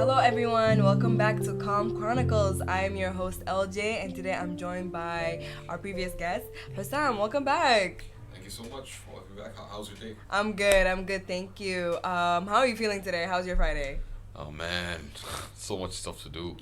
Hello everyone, welcome back to Comm Chronicles. I am your host LJ and today I'm joined by our previous guest, Hussam. Welcome back. Thank you so much for having me back. How's your day? I'm good, thank you. How are you feeling today? How's your Friday? Oh man, so much stuff to do.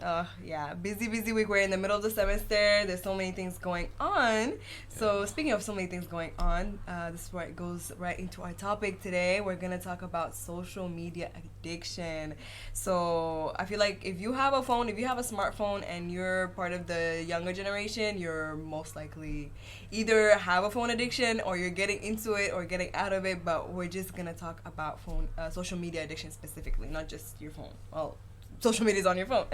Yeah, busy week. We're in the middle of the semester. There's so many things going on. So speaking of so many things going on, this is where it goes right into our topic today. We're gonna talk about social media addiction. So I feel like if you have a phone, if you have a smartphone and you're part of the younger generation, you're most likely either have a phone addiction or you're getting into it or getting out of it. But we're just gonna talk about social media addiction specifically, not just your phone. Well, social media is on your phone.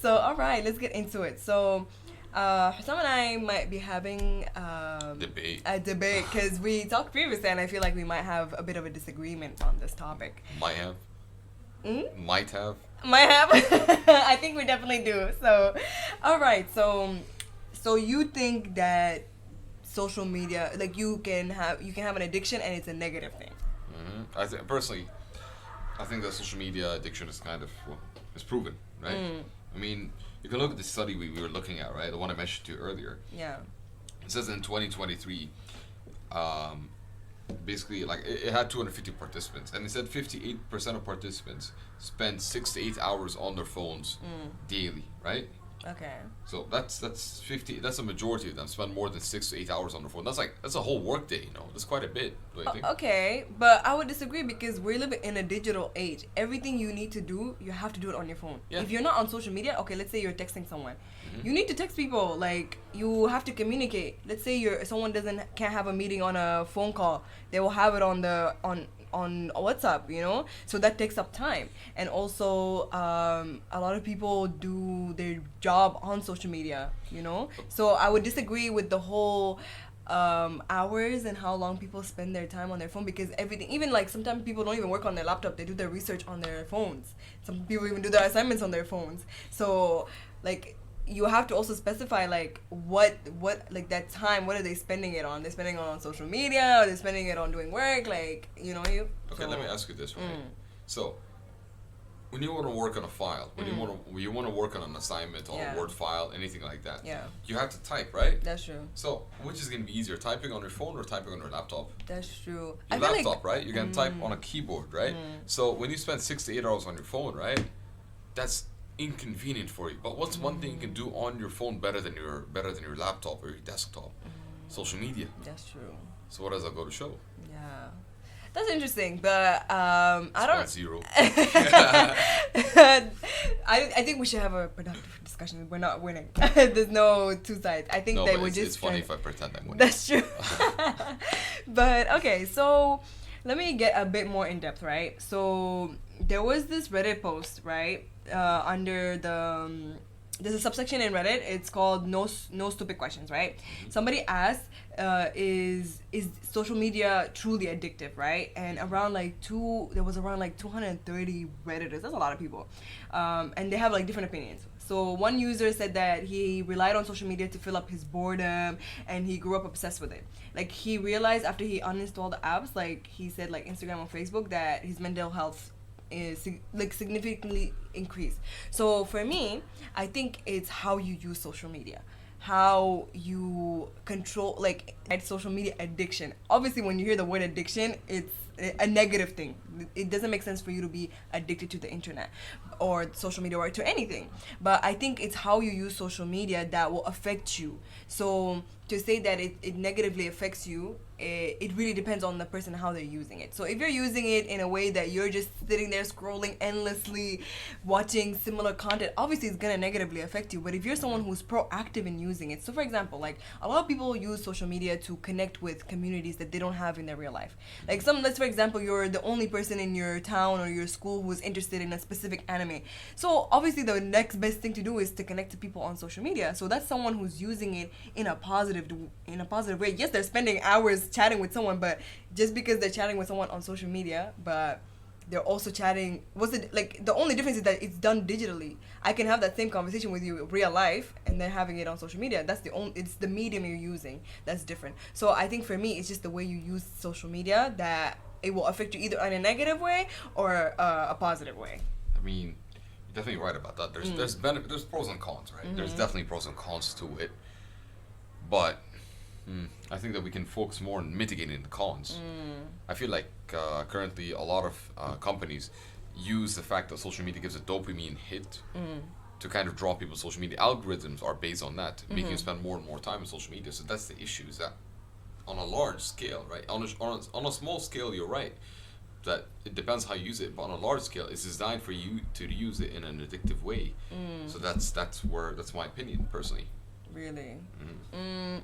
So, all right, let's get into it. So, Hussam and I might be having a debate because we talked previously, and I feel like we might have a bit of a disagreement on this topic. Might have. Might have. I think we definitely do. So, all right. So you think that social media, like you can have an addiction, and it's a negative thing. Personally, I think that social media addiction is kind of, it's proven, right? I mean, you can look at the study we were looking at, right? The one I mentioned to you earlier. Yeah. It says in 2023, basically, like, it had 250 participants, and it said 58% of participants spend 6 to 8 hours on their phones daily, right? Okay. So that's 50. That's a majority of them spend more than 6 to 8 hours on their phone. That's a whole work day. That's quite a bit. Don't you think? Okay, but I would disagree because we're living in a digital age. Everything you need to do, you have to do it on your phone. Yeah. If you're not on social media, okay, let's say you're texting someone, you need to text people. Like you have to communicate. Let's say someone can't have a meeting on a phone call. They will have it on WhatsApp, so that takes up time. And also a lot of people do their job on social media, so I would disagree with the whole hours and how long people spend their time on their phone, because everything, even like sometimes people don't even work on their laptop, they do their research on their phones. Some people even do their assignments on their phones. So like you have to also specify like what like that time, what are they spending it on? They're spending it on social media, or they're spending it on doing work, like Okay, let me ask you this, right? So when you want to work on a file, when you want to work on an assignment, on a Word file, anything like that, you have to type, right? That's true. So which is going to be easier, typing on your phone or typing on your laptop? That's true. Your laptop, right? You can type on a keyboard, right? So when you spend 6 to 8 hours on your phone, right? That's inconvenient for you. But what's one thing you can do on your phone better than your laptop or your desktop? Social media. That's true. So what does that go to show? Yeah. That's interesting, but I don't. Zero. I think we should have a productive discussion. We're not winning. There's no two sides. I think that we're just. It's funny if I pretend I'm winning. That's true. But okay, so let me get a bit more in depth, right? So there was this Reddit post, right? Under there's a subsection in Reddit. It's called no stupid questions, right? Somebody asked, is social media truly addictive, right? And there was around 230 Redditors. That's a lot of people, and they have like different opinions. So one user said that he relied on social media to fill up his boredom, and he grew up obsessed with it. Like he realized after he uninstalled the apps, like he said, like Instagram or Facebook, that his mental health is significantly increased. So for me, I think it's how you use social media, how you control social media addiction. Obviously when you hear the word addiction, it's a negative thing. It doesn't make sense for you to be addicted to the internet or social media or to anything, but I think it's how you use social media that will affect you. So to say that it negatively affects you, it really depends on the person, how they're using it. So if you're using it in a way that you're just sitting there scrolling endlessly, watching similar content, obviously it's gonna negatively affect you. But if you're someone who's proactive in using it, so for example, like a lot of people use social media to connect with communities that they don't have in their real life. Like let's for example, you're the only person in your town or your school who's interested in a specific anime. So obviously the next best thing to do is to connect to people on social media. So that's someone who's using it in a positive way. Yes, they're spending hours chatting with someone, but just because they're chatting with someone on social media, but they're also chatting, the only difference is that it's done digitally. I can have that same conversation with you in real life and then having it on social media. It's the medium you're using that's different. So I think for me, it's just the way you use social media that it will affect you either in a negative way or a positive way. I mean, You're definitely right about that. There's pros and cons, right? There's definitely pros and cons to it, but I think that we can focus more on mitigating the cons. I feel like currently a lot of companies use the fact that social media gives a dopamine hit to kind of draw people to social media. Algorithms are based on that, making you spend more and more time on social media. So that's the issue, is that on a large scale, right? On a small scale, you're right, that it depends how you use it, but on a large scale, it's designed for you to use it in an addictive way. So that's my opinion, personally. Really?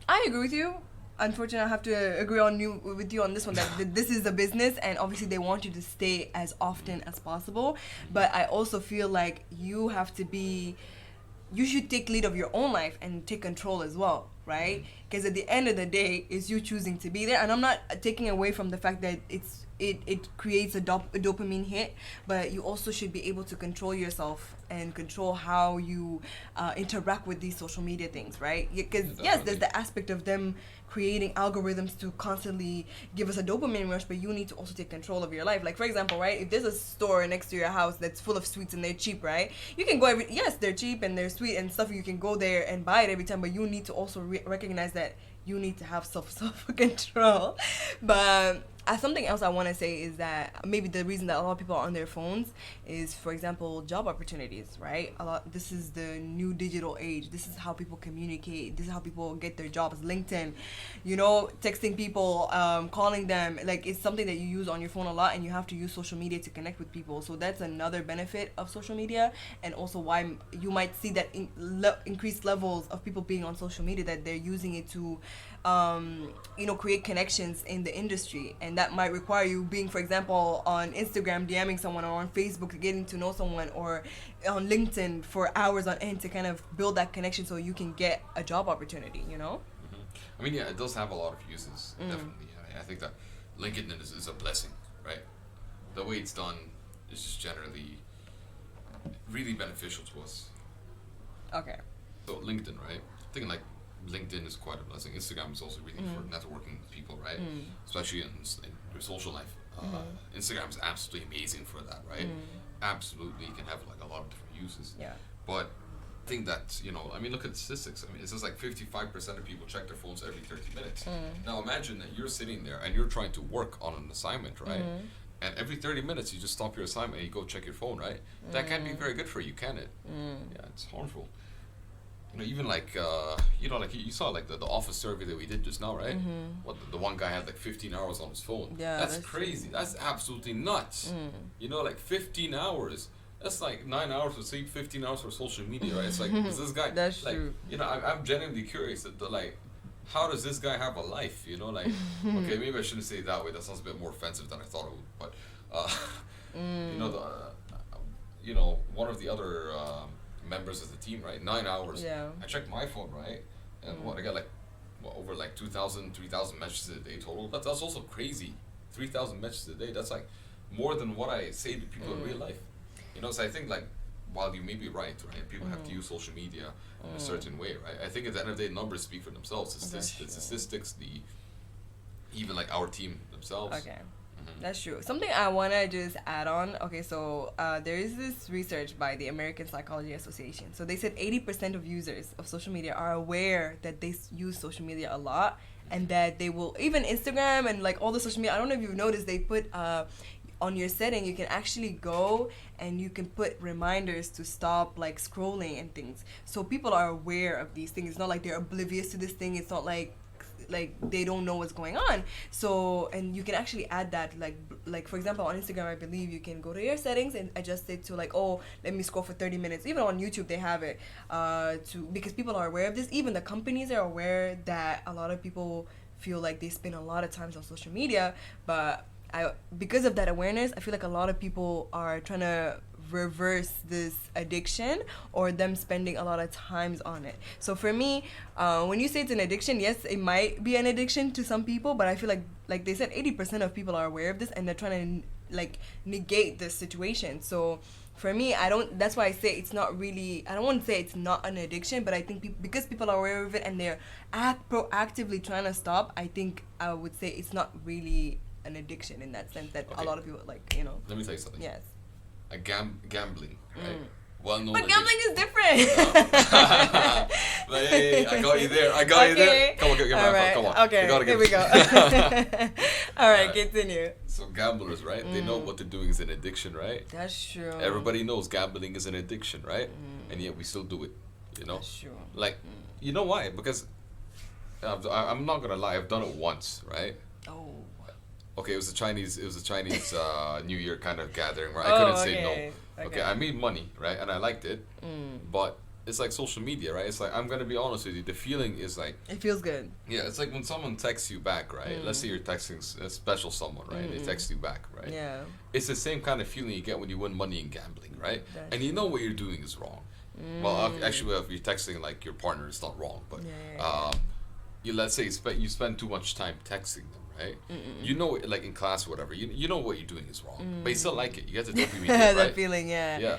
I agree with you. Unfortunately, I have to agree with you on this one, that this is a business and obviously they want you to stay as often as possible. But I also feel like you should take lead of your own life and take control as well, right? Because at the end of the day, it's you choosing to be there. And I'm not taking away from the fact that it creates a dopamine hit, but you also should be able to control yourself and control how you interact with these social media things, right? Because yes, there's the aspect of them creating algorithms to constantly give us a dopamine rush, but you need to also take control of your life. Like, for example, right, if there's a store next to your house that's full of sweets and they're cheap, right, you can go yes, they're cheap and they're sweet and stuff, you can go there and buy it every time, but you need to also recognize that you need to have self-control. But something else I want to say is that maybe the reason that a lot of people are on their phones is, for example, job opportunities, right? This is the new digital age. This is how people communicate. This is how people get their jobs. LinkedIn, texting people, calling them. Like, it's something that you use on your phone a lot, and you have to use social media to connect with people. So that's another benefit of social media, and also why you might see that increased levels of people being on social media, that they're using it to create connections in the industry. And that might require you being, for example, on Instagram DMing someone, or on Facebook getting to know someone, or on LinkedIn for hours on end to kind of build that connection so you can get a job opportunity, I mean, yeah, it does have a lot of uses, definitely. I think that LinkedIn is a blessing, right? The way it's done is just generally really beneficial to us. Okay. So LinkedIn, right? Thinking like LinkedIn is quite a blessing. Instagram is also really for networking with people, right? Especially in your social life. Instagram is absolutely amazing for that, right? Absolutely, you can have like a lot of different uses. Yeah. But I think that, look at the statistics. I mean, it's just like 55% of people check their phones every 30 minutes. Now imagine that you're sitting there and you're trying to work on an assignment, right? And every 30 minutes you just stop your assignment and you go check your phone, right? That can't be very good for you, can it? Yeah, it's harmful. Even like, you saw like the office survey that we did just now, right? What the one guy had like 15 hours on his phone. Yeah, that's crazy. That's absolutely nuts. Like 15 hours. That's like 9 hours for sleep, 15 hours for social media, right? It's like, is this guy? That's like, true. I'm genuinely curious that how does this guy have a life? Okay, maybe I shouldn't say it that way. That sounds a bit more offensive than I thought it would. But one of the other members of the team, right? 9 hours. Yeah. I checked my phone, right? And I got over 2,000, 3,000 messages a day total. That's also crazy. 3,000 messages a day. That's like more than what I say to people in real life. So I think while you may be right? People have to use social media in a certain way, right? I think at the end of the day, numbers speak for themselves. The statistics, even like our team themselves. Okay. That's true. Something I want to just add on. Okay, so there is this research by the American Psychology Association. So they said 80% of users of social media are aware that they use social media a lot, and that they will, even Instagram and like all the social media, I don't know if you've noticed, they put on your setting, you can actually go and you can put reminders to stop like scrolling and things. So people are aware of these things. It's not like they're oblivious to this thing. It's not like they don't know what's going on. So, and you can actually add that, like for example on Instagram, I believe you can go to your settings and adjust it to let me scroll for 30 minutes. Even on YouTube they have it because people are aware of this. Even the companies are aware that a lot of people feel like they spend a lot of time on social media, but because of that awareness, I feel like a lot of people are trying to reverse this addiction, or them spending a lot of times on it. So for me, when you say it's an addiction, yes, it might be an addiction to some people, but I feel like they said 80% of people are aware of this and they're trying to negate this situation. So for me, that's why I say it's not really, I don't want to say it's not an addiction, but I think because people are aware of it and they're proactively trying to stop, I think I would say it's not really an addiction in that sense that a lot of people Let me tell you something. Yes. Gambling, right? well-known But addiction. gambling is different. But hey, I got you there. I got you there. Come on, get my right. phone. Come on. Okay, You gotta here get we go. All right, continue. So gamblers, right? They know what they're doing is an addiction, right? That's true. Everybody knows gambling is an addiction, right? And yet we still do it. You know, That's true. like, you know why? Because I'm not gonna lie, I've done it once, right? Oh. Okay, it was a Chinese New Year kind of gathering where I couldn't say no. Okay, I made money, right, and I liked it, but it's like social media, right? It's like, I'm gonna be honest with you, the feeling is like, It feels good. yeah, it's like when someone texts you back, right? Let's say you're texting a special someone, right? They text you back, right? Yeah. It's the same kind of feeling you get when you win money in gambling, right? That's And you know what you're doing is wrong. Well, actually, if you're texting like your partner, it's not wrong, but you, let's say you spend too much time texting them, right? You know, like in class or whatever, you know what you're doing is wrong, but you still like it. You get the dopamine, That right? feeling, yeah. Yeah.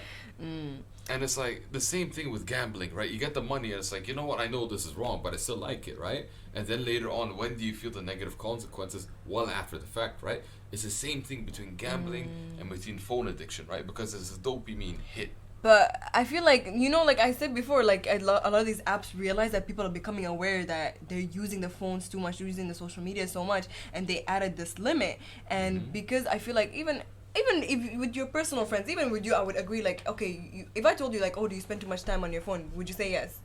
And it's like the same thing with gambling, right? You get the money and it's like, you know what, I know this is wrong, but I still like it, right? And then later on, when do you feel the negative consequences? Well, after the fact, right? It's the same thing between gambling and between phone addiction, right? Because it's a dopamine hit. But I feel like, you know, like I said before, like a lot of these apps realize that people are becoming aware that they're using the phones too much, using the social media so much, and they added this limit. And because I feel like even if with your personal friends, even with you, I would agree, like, okay, if I told you, like, oh, do you spend too much time on your phone, would you say yes?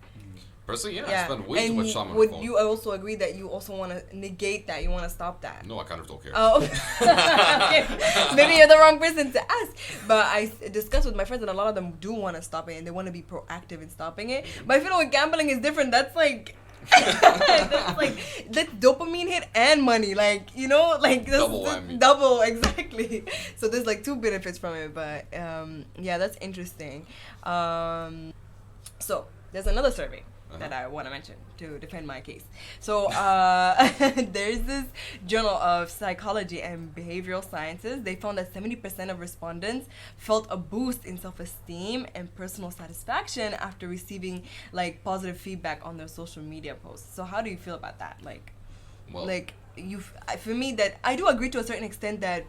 Personally, I spend way too much time on my would phone. you also agree that you also want to negate that, you want to stop that? No, I kind of don't care. Oh, okay. Maybe you're the wrong person to ask. But I discussed with my friends, and a lot of them do want to stop it, and they want to be proactive in stopping it. But I feel like gambling is different. That's like, that's dopamine hit and money. Like, you know, like this, Double whammy. Double, exactly. So there's like two benefits from it. But yeah, that's interesting. So there's another survey that I want to mention to defend my case. So there's this Journal of Psychology and Behavioral Sciences. They found that 70% of respondents felt a boost in self-esteem and personal satisfaction after receiving like positive feedback on their social media posts. So how do you feel about that? Like, Well, like for me, that I do agree to a certain extent that,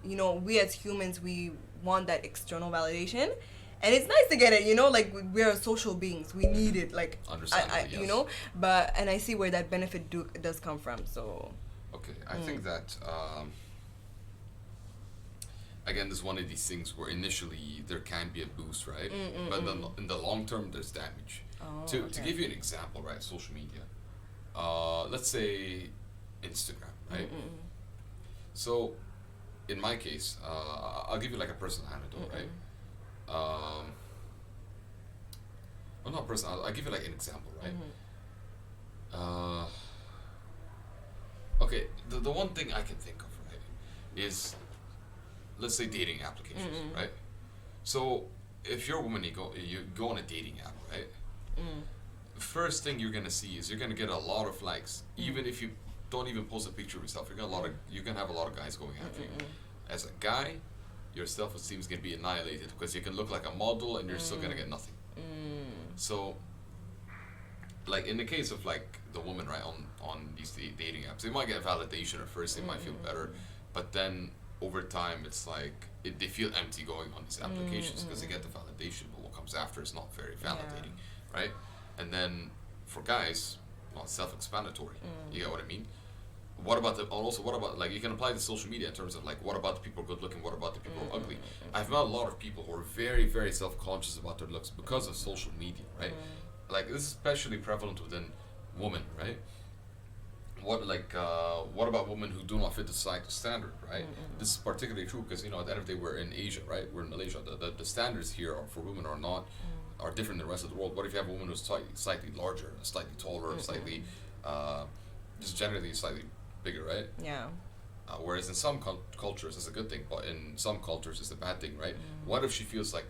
you know, we as humans, we want that external validation. And it's nice to get it, you know, like we're social beings. We need it, like, Understandably, you yes. know, and I see where that benefit does come from, so. okay, I think that, again, this is one of these things where initially there can be a boost, right? But then in the long term, there's damage. Oh, To okay. give you an example, right, social media. Let's say Instagram, right? So, in my case, I'll give you like a personal anecdote, right? Well, not personal. I'll give you like an example, right? Okay, the one thing I can think of, right, is, let's say dating applications, right? So if you're a woman, you go on a dating app, right? First thing you're gonna see is you're gonna get a lot of likes, even if you don't even post a picture of yourself. You're gonna have a lot of guys going after you. As a guy, your self-esteem is gonna be annihilated because you can look like a model and you're still gonna get nothing. So, like in the case of like the woman, right, on these dating apps, they might get validation at first. They might feel better, but then over time, it's like they feel empty going on these applications because they get the validation, but what comes after is not very validating, right? And then for guys, well, it's self-explanatory. You get what I mean? What about like, you can apply to social media in terms of like, what about the people good looking, what about the people who are ugly? I've met a lot of people who are very, very self-conscious about their looks because of social media, right? Like, this is especially prevalent within women, right? What about women who do not fit the societal standard, right? This is particularly true because, you know, at the end of the day, we're in Asia, right? We're in Malaysia. The standards here for women are different than the rest of the world. What if you have a woman who's slightly larger, slightly taller, slightly, just generally slightly bigger, right? Yeah. Whereas in some cultures it's a good thing, but in some cultures it's a bad thing, right? What if she feels like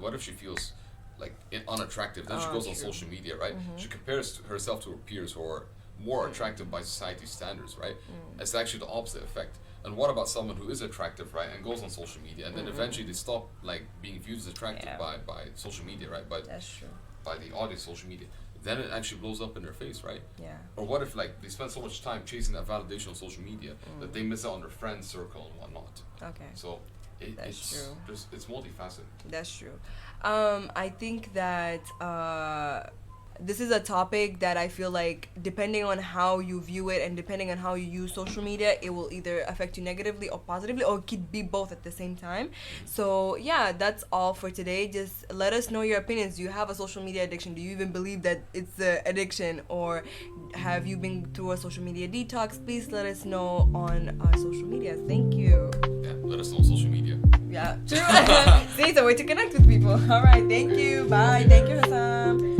what if she feels like unattractive? Then she goes on social media, right? She compares herself to her peers who are more attractive by society's standards, right? It's actually the opposite effect. And what about someone who is attractive, right, and goes on social media, and then eventually they stop like being viewed as attractive by social media, right? That's true. By the audience, social media. Then it actually blows up in their face, right? Yeah. Or what if like they spend so much time chasing that validation on social media that they miss out on their friend circle and whatnot? Okay. So it's true. it's multifaceted. That's true. I think that this is a topic that I feel like, depending on how you view it and depending on how you use social media, it will either affect you negatively or positively, or it could be both at the same time. So yeah, that's all for today. Just let us know your opinions. Do you have a social media addiction? Do you even believe that it's an addiction, or have you been through a social media detox? Please let us know on our social medias. Thank you. Yeah, let us know on social media. Yeah, true. See, it's a way to connect with people. All right, thank you. Bye. Thank you, Hussam.